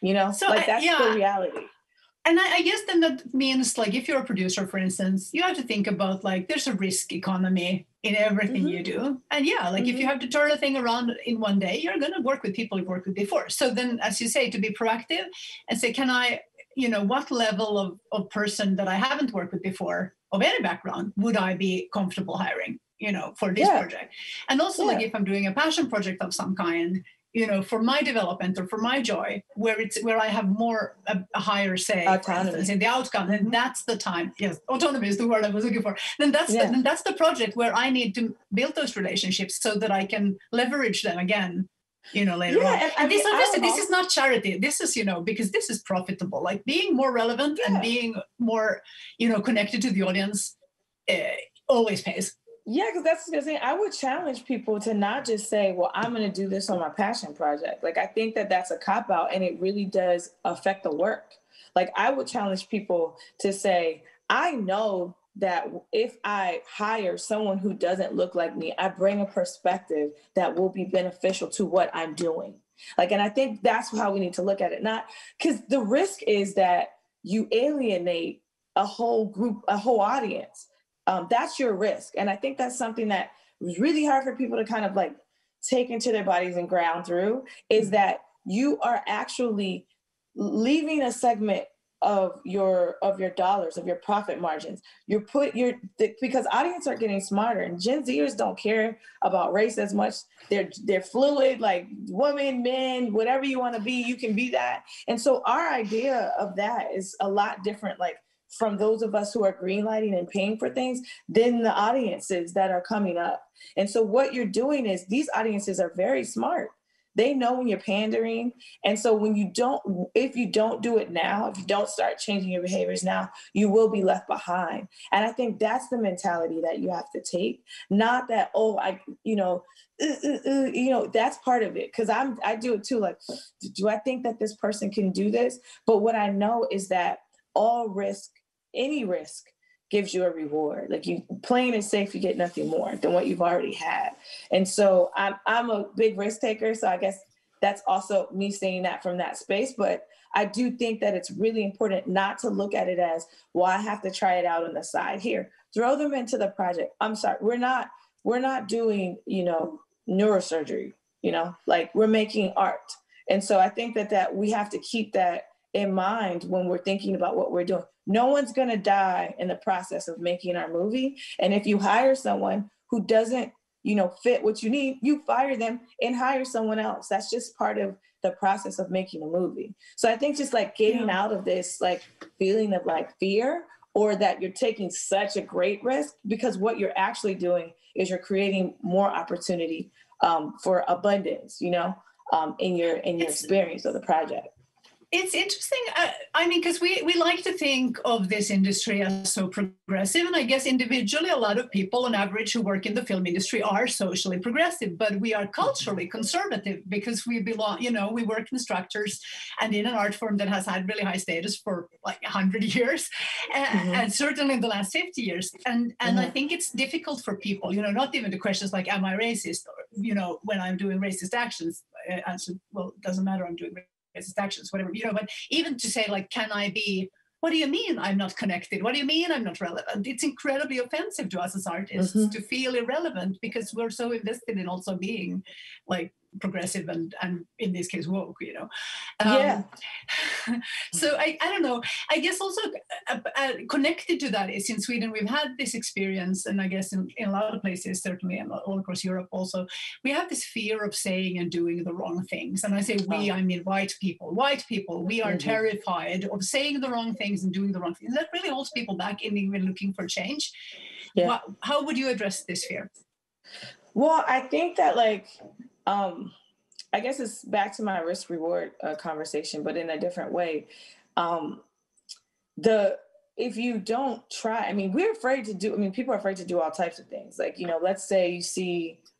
You know, so that's the reality. And I guess then that means, like, if you're a producer, for instance, you have to think about, like, there's a risk economy in everything mm-hmm. you do. And mm-hmm. if you have to turn a thing around in one day, you're going to work with people you've worked with before. So then, as you say, to be proactive and say, can I, what level of person that I haven't worked with before, of any background, would I be comfortable hiring, for this project? And also, if I'm doing a passion project of some kind, for my development or for my joy, where I have more a higher say, autonomy, for instance, in the outcome, and that's the time. Yes, autonomy is the word I was looking for. Then that's the project where I need to build those relationships so that I can leverage them again, later on. And this is not charity. This is, because this is profitable. Like being more relevant and being more, connected to the audience, always pays. Yeah, because that's the thing. I would challenge people to not just say, well, I'm going to do this on my passion project. Like, I think that that's a cop-out, and it really does affect the work. Like, I would challenge people to say, I know that if I hire someone who doesn't look like me, I bring a perspective that will be beneficial to what I'm doing. Like, and I think that's how we need to look at it. Not because the risk is that you alienate a whole group, a whole audience. That's your risk. And I think that's something that was really hard for people to kind of like take into their bodies and ground through, is that you are actually leaving a segment of your dollars, of your profit margins. Because audience are getting smarter, and Gen Zers don't care about race as much. They're fluid, like women, men, whatever you want to be, you can be that. And so our idea of that is a lot different, like, from those of us who are greenlighting and paying for things than the audiences that are coming up. And so what you're doing is, these audiences are very smart. They know when you're pandering. And so if you don't do it now, if you don't start changing your behaviors now, you will be left behind. And I think that's the mentality that you have to take. Not that, that's part of it. Cause I do it too. Like, do I think that this person can do this? But what I know is that any risk gives you a reward. Like, you playing it safe, you get nothing more than what you've already had. And so I'm a big risk taker. So I guess that's also me saying that from that space. But I do think that it's really important not to look at it as, well, I have to try it out on the side here. Throw them into the project. I'm sorry, we're not doing, neurosurgery, like we're making art. And so I think that we have to keep that in mind when we're thinking about what we're doing. No one's going to die in the process of making our movie. And if you hire someone who doesn't, fit what you need, you fire them and hire someone else. That's just part of the process of making a movie. So I think just like getting out of this like feeling of like fear, or that you're taking such a great risk, because what you're actually doing is you're creating more opportunity for abundance, in your experience of the project. It's interesting. Because we like to think of this industry as so progressive, and I guess individually, a lot of people on average who work in the film industry are socially progressive, but we are culturally conservative because we belong, we work in structures and in an art form that has had really high status for like 100 years, and certainly in the last 50 years. And I think it's difficult for people, not even the questions like, am I racist? Or, when I'm doing racist actions, answer, well, it doesn't matter, I'm doing racist actions, whatever, but even to say like, can I be, what do you mean I'm not connected? What do you mean I'm not relevant? It's incredibly offensive to us as artists to feel irrelevant, because we're so invested in also being like progressive and in this case woke, you know. Yeah. So I don't know. I guess also connected to that is in Sweden we've had this experience, and I guess in a lot of places, certainly and all across Europe also, we have this fear of saying and doing the wrong things. And I say we, I mean white people. White people, we are terrified of saying the wrong things and doing the wrong things. That really holds people back in even looking for change. Yeah. How would you address this fear? Well, I think that like, I guess it's back to my risk reward conversation, but in a different way. If you don't try, I mean, people are afraid to do all types of things. Like, you know, let's say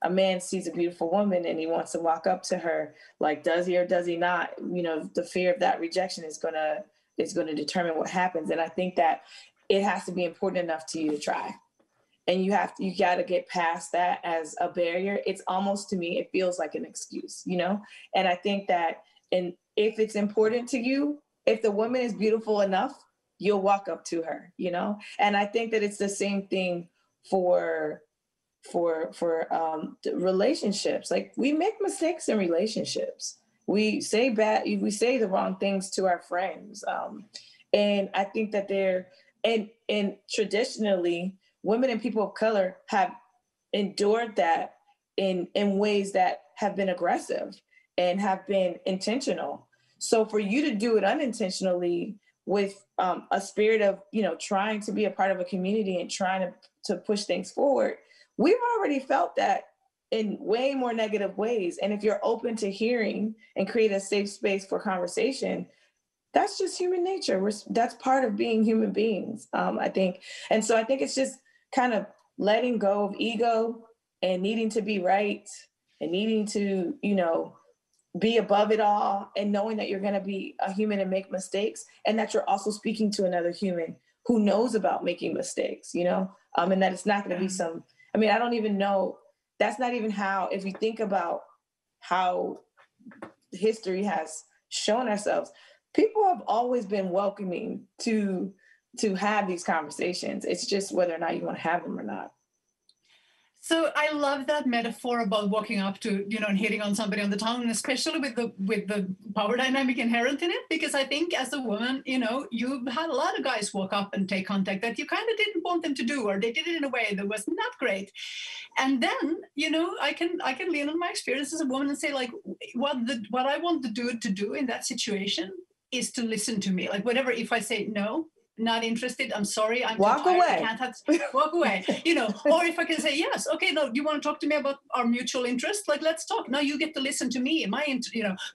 a man sees a beautiful woman and he wants to walk up to her, like, does he or does he not? You know, the fear of that rejection is gonna determine what happens. And I think that it has to be important enough to you to try. And you got to get past that as a barrier. It's almost, to me, it feels like an excuse, you know? And I think that, and if it's important to you, if the woman is beautiful enough, you'll walk up to her, you know? And I think that it's the same thing for relationships. Like, we make mistakes in relationships. We say the wrong things to our friends. And I think that and traditionally, women and people of color have endured that in ways that have been aggressive and have been intentional. So for you to do it unintentionally with a spirit of, you know, trying to be a part of a community and trying to push things forward, we've already felt that in way more negative ways. And if you're open to hearing and create a safe space for conversation, that's just human nature. That's part of being human beings, I think. And so I think it's just kind of letting go of ego and needing to be right and needing to, you know, be above it all, and knowing that you're going to be a human and make mistakes, and that you're also speaking to another human who knows about making mistakes, you know, and that it's not going to be I don't even know, that's not even how, if you think about how history has shown ourselves, people have always been welcoming to have these conversations. It's just whether or not you want to have them or not. So I love that metaphor about walking up to, you know, and hitting on somebody on the tongue, and especially with the power dynamic inherent in it, because I think as a woman, you know, you've had a lot of guys walk up and take contact that you kind of didn't want them to do, or they did it in a way that was not great. And then, you know, I can lean on my experience as a woman and say, like, what I want the dude to do in that situation is to listen to me. Like, whatever, if I say no, not interested, I'm sorry, I'm walk too tired, away. I can't have walk away, you know. Or if I can say yes, okay, no, you want to talk to me about our mutual interest, like, let's talk. Now you get to listen to me and my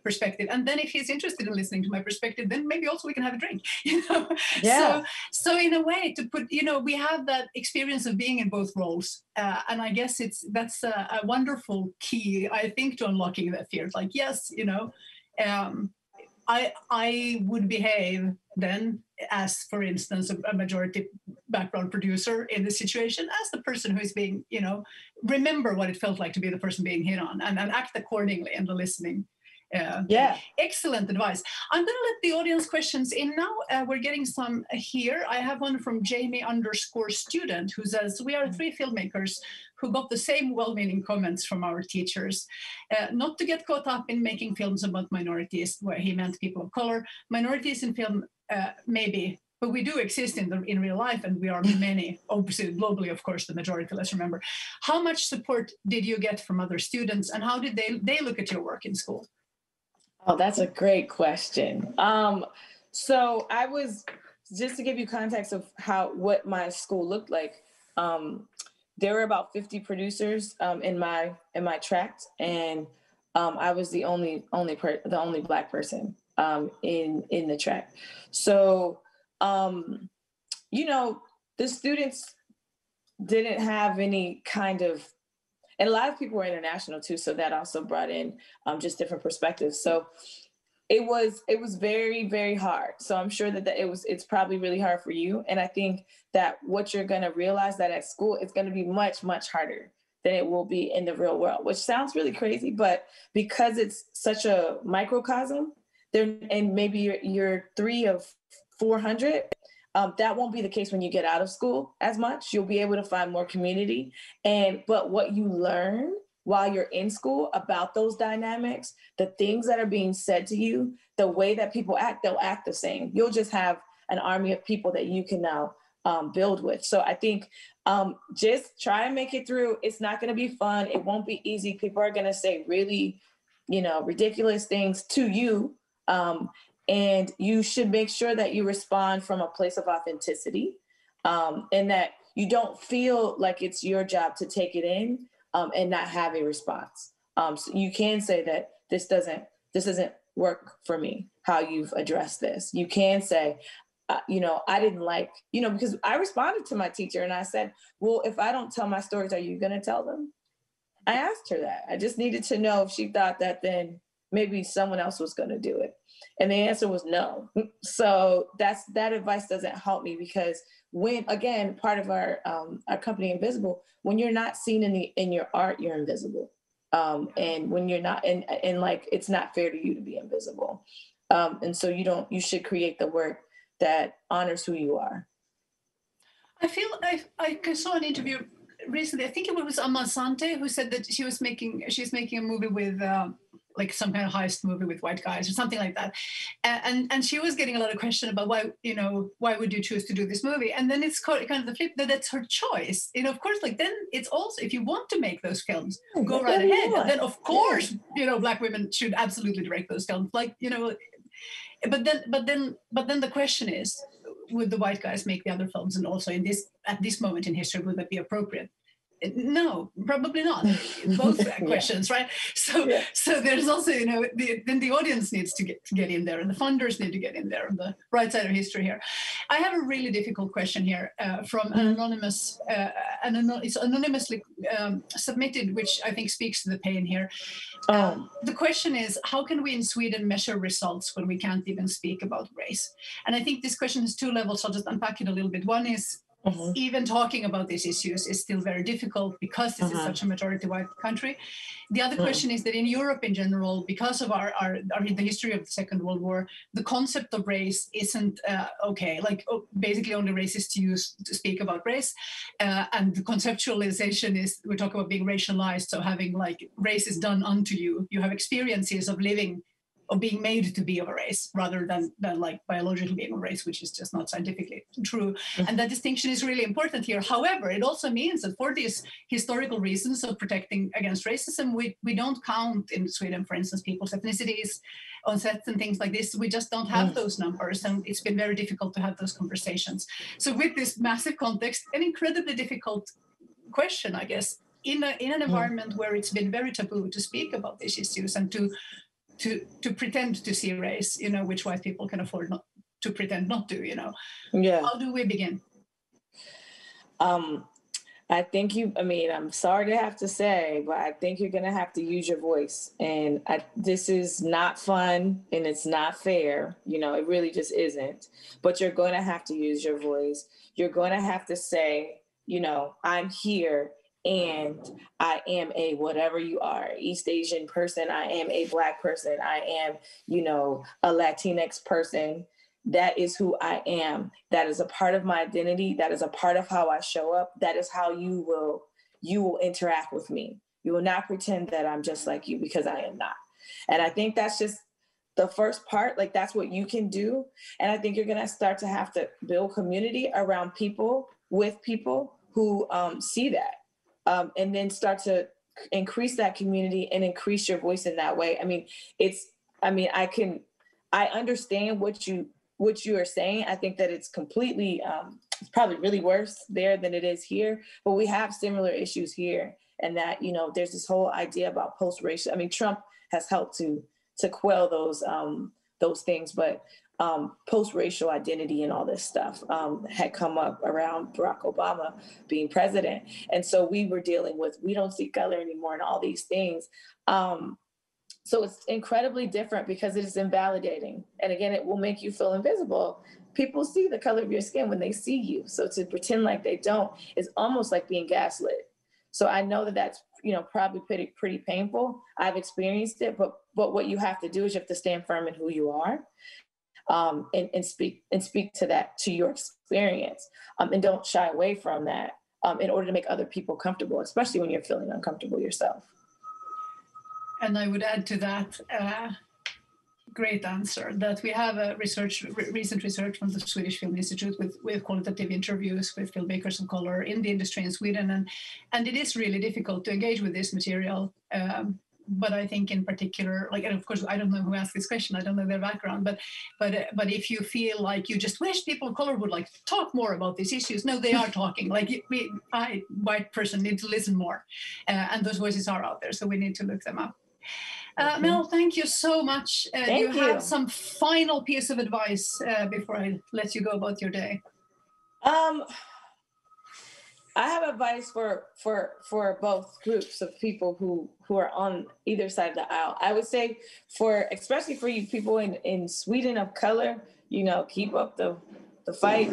perspective, and then if he's interested in listening to my perspective, then maybe also we can have a drink, you know. Yeah. So in a way, to put, you know, we have that experience of being in both roles, and I guess that's a wonderful key, I think, to unlocking that fear. Like, yes, you know, I would behave then as, for instance, a majority background producer in this situation, as the person who is being, you know, remember what it felt like to be the person being hit on, and act accordingly in the listening. Yeah. Excellent advice. I'm going to let the audience questions in now. We're getting some here. I have one from Jamie_student who says, we are 3 filmmakers who got the same well-meaning comments from our teachers. Not to get caught up in making films about minorities, where he meant people of color. Minorities in film, maybe, but we do exist in real life, and we are many, obviously globally, of course, the majority, let's remember. How much support did you get from other students, and how did they look at your work in school? Oh, that's a great question. So I was, just to give you context of what my school looked like, there were about 50 producers in my tract, and I was the only Black person in the tract. So you know, the students didn't have any kind of, and a lot of people were international too, so that also brought in just different perspectives. So it was very, very hard. So I'm sure that it's probably really hard for you. And I think that what you're going to realize that at school, it's going to be much, much harder than it will be in the real world, which sounds really crazy, but because it's such a microcosm, there, and maybe you're 3 of 400, that won't be the case when you get out of school as much. You'll be able to find more community. But what you learn while you're in school about those dynamics, the things that are being said to you, the way that people act, they'll act the same. You'll just have an army of people that you can now build with. So I think just try and make it through. It's not going to be fun. It won't be easy. People are going to say really, ridiculous things to you. And you should make sure that you respond from a place of authenticity, and that you don't feel like it's your job to take it in and not have a response. So you can say that this doesn't work for me, how you've addressed this. You can say, I didn't like, because I responded to my teacher and I said, well, if I don't tell my stories, are you going to tell them? I asked her that. I just needed to know if she thought that then maybe someone else was going to do it. And the answer was no. So that advice doesn't help me, because when, again, part of our company Invisible, when you're not seen in your art, you're invisible. And when you're not, and like, it's not fair to you to be invisible. And so you should create the work that honors who you are. I feel I saw an interview recently. I think it was Amasante who said that she's making a movie with like some kind of heist movie with white guys or something like that, and she was getting a lot of question about why would you choose to do this movie? And then it's kind of the flip that that's her choice. Of course, like then it's also, if you want to make those films, go right ahead. And then of course, Black women should absolutely direct those films. Like but then the question is, would the white guys make the other films? And also at this moment in history, would that be appropriate? No, probably not. Both questions, right? So there's also, then the audience needs to get in there, and the funders need to get in there on the right side of history here. I have a really difficult question here from an anonymous, it's anonymously submitted, which I think speaks to the pain here. The question is, how can we in Sweden measure results when we can't even speak about race? And I think this question has two levels. I'll just unpack it a little bit. One is, even talking about these issues is still very difficult because this is such a majority white country. The other question is that in Europe in general, because of the history of the Second World War, the concept of race isn't okay. Like basically only racists use to speak about race. And the conceptualization is, we talk about being racialized. So having like race is done unto you. You have experiences of living, of being made to be of a race, rather than like biologically being a race, which is just not scientifically true. And that distinction is really important here. However, it also means that for these historical reasons of protecting against racism, we don't count in Sweden, for instance, people's ethnicities on sets and things like this. We just don't have those numbers, and it's been very difficult to have those conversations. So with this massive context, an incredibly difficult question, I guess, in an environment where it's been very taboo to speak about these issues and to pretend to see race, which white people can afford not to pretend not to, How do we begin? I think I'm sorry to have to say, but I think you're going to have to use your voice. And this is not fun and it's not fair. It really just isn't. But you're going to have to use your voice. You're going to have to say, I'm here and I am a whatever you are, East Asian person, I am a Black person, I am, a Latinx person. That is who I am. That is a part of my identity. That is a part of how I show up. That is how you will interact with me. You will not pretend that I'm just like you, because I am not. And I think that's just the first part. Like, that's what you can do. And I think you're going to start to have to build community around people, with people who see that. And then start to increase that community and increase your voice in that way. I understand what you are saying. I think that it's completely, it's probably really worse there than it is here, but we have similar issues here. And that, there's this whole idea about post-racial. Trump has helped to quell those things, but post-racial identity and all this stuff had come up around Barack Obama being president. And so we were dealing with, we don't see color anymore and all these things. So it's incredibly different because it is invalidating. And again, it will make you feel invisible. People see the color of your skin when they see you. So to pretend like they don't is almost like being gaslit. So I know that that's, probably pretty painful. I've experienced it, but what you have to do is you have to stand firm in who you are. And speak to that, to your experience, and don't shy away from that in order to make other people comfortable, especially when you're feeling uncomfortable yourself. And I would add to that great answer that we have a recent research from the Swedish Film Institute with qualitative interviews with filmmakers of color in the industry in Sweden, and it is really difficult to engage with this material. But I think in particular, like, and of course, I don't know who asked this question. I don't know their background, but if you feel like you just wish people of color would like talk more about these issues, no, they are talking. Like I, white person, need to listen more, and those voices are out there, so we need to look them up. Mel, thank you so much. Do you have some final piece of advice before I let you go about your day? I have advice for both groups of people who are on either side of the aisle. I would say especially for you people in Sweden of color, you know, keep up the fight.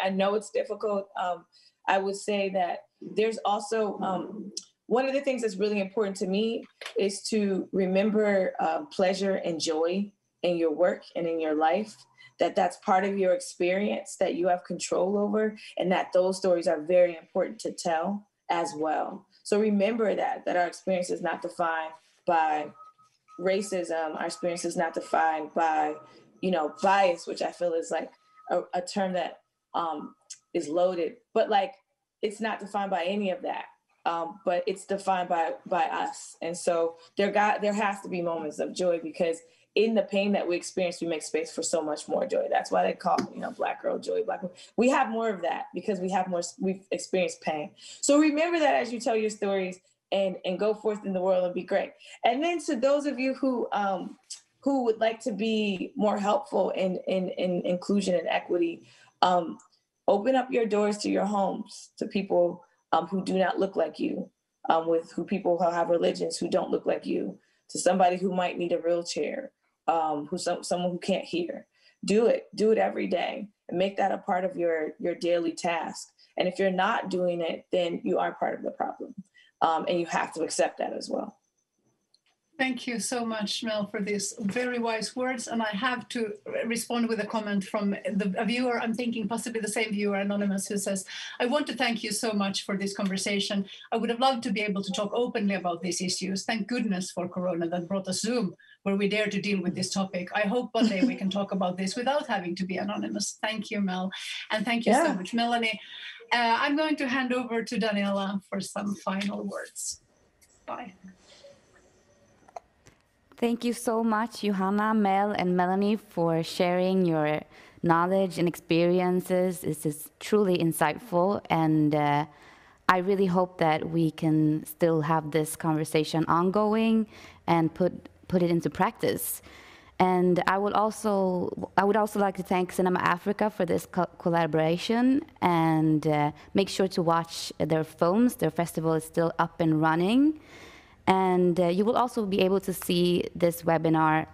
I know it's difficult. I would say that there's also, one of the things that's really important to me is to remember pleasure and joy in your work and in your life. That's part of your experience that you have control over, and that those stories are very important to tell as well. So remember that our experience is not defined by racism, our experience is not defined by, you know, bias, which I feel is like a term that is loaded, but like it's not defined by any of that. But it's defined by us. And so there has to be moments of joy, because in the pain that we experience, we make space for so much more joy. That's why they call, you know, Black girl joy, Black girl. We have more of that because we've experienced pain. So remember that as you tell your stories and go forth in the world and be great. And then to those of you who would like to be more helpful in inclusion and equity, open up your doors to your homes to people who do not look like you, people who have religions who don't look like you, to somebody who might need a wheelchair, someone who can't hear. Do it every day and make that a part of your daily task. And if you're not doing it, then you are part of the problem. And you have to accept that as well. Thank you so much, Mel, for these very wise words. And I have to respond with a comment from a viewer. I'm thinking possibly the same viewer, Anonymous, who says, I want to thank you so much for this conversation. I would have loved to be able to talk openly about these issues. Thank goodness for Corona that brought us Zoom, where we dare to deal with this topic. I hope one day we can talk about this without having to be anonymous. Thank you, Mel. And thank you so much, Melanie. I'm going to hand over to Daniela for some final words. Bye. Thank you so much, Johanna, Mel, and Melanie, for sharing your knowledge and experiences. This is truly insightful, and I really hope that we can still have this conversation ongoing and put it into practice. And I would also like to thank CinemAfrica for this collaboration, and make sure to watch their films. Their festival is still up and running. And you will also be able to see this webinar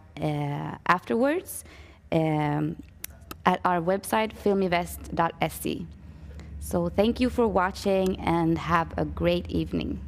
afterwards at our website, filmivest.se. So thank you for watching and have a great evening.